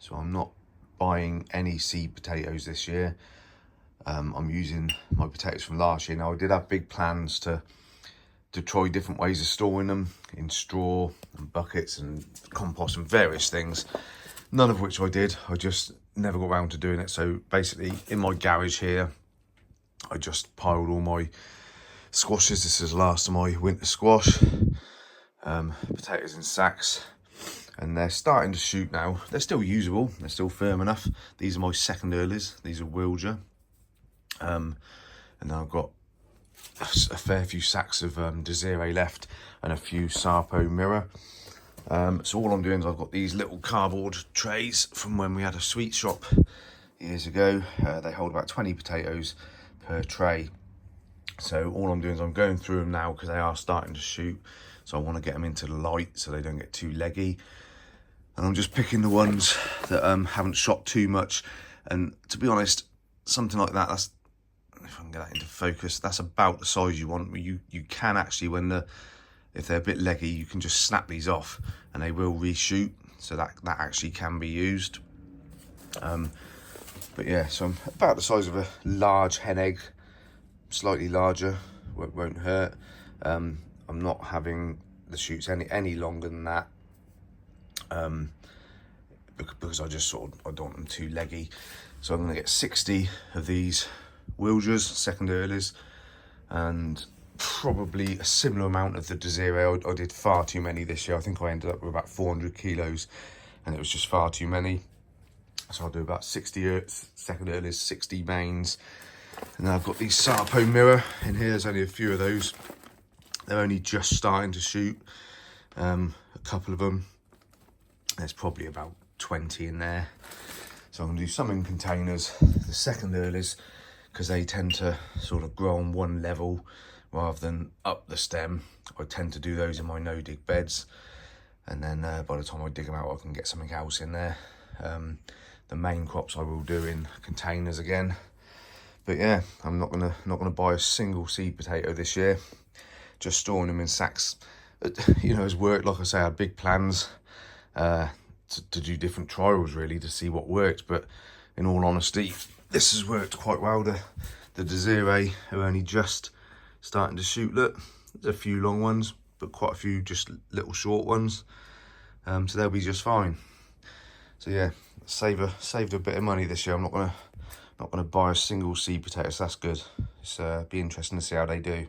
So I'm not buying any seed potatoes this year. I'm using my potatoes from last year. Now I did have big plans to try different ways of storing them in straw and buckets and compost and various things. None of which I did. I just never got around to doing it. So basically in my garage here, I just piled all my squashes. This is the last of my winter squash. Potatoes in sacks. And they're starting to shoot now. They're still usable. They're still firm enough. These are my second earlies. These are Wiltshire. And then I've got a fair few sacks of Desiree left and a few Sarpo Mirror. So all I'm doing is I've got these little cardboard trays from when we had a sweet shop years ago. They hold about 20 potatoes per tray. So all I'm doing is I'm going through them now because they are starting to shoot. So I want to get them into the light so they don't get too leggy. And I'm just picking the ones that haven't shot too much. And to be honest, something like that, that's, if I can get that into focus, that's about the size you want. You can actually, if they're a bit leggy, you can just snap these off and they will reshoot. So that actually can be used. But yeah, so I'm about the size of a large hen egg, slightly larger, won't hurt. I'm not having the shoots any longer than that. Because I don't want them too leggy. So I'm going to get 60 of these Wiltshires, second earlies, and probably a similar amount of the Desiree. I did far too many this year. I think I ended up with about 400 kilos and it was just far too many. So I'll do about 60 second earlies, 60 mains. And then I've got these Sarpo Mirror in here. There's only a few of those. They're only just starting to shoot. A couple of them. There's probably about 20 in there. So I'm going to do some in containers. The second earlies, because they tend to sort of grow on one level rather than up the stem. I tend to do those in my no-dig beds. And then by the time I dig them out, I can get something else in there. The main crops I will do in containers again. But yeah, I'm not gonna buy a single seed potato this year. Just storing them in sacks, you know, has worked. Like I say, I had big plans to do different trials really to see what worked. But in all honesty, this has worked quite well. The Desiree are only just starting to shoot. Look, there's a few long ones, but quite a few just little short ones. So they'll be just fine. So yeah, saved a bit of money this year. I'm not gonna buy a single seed potato, so that's good. It's be interesting to see how they do.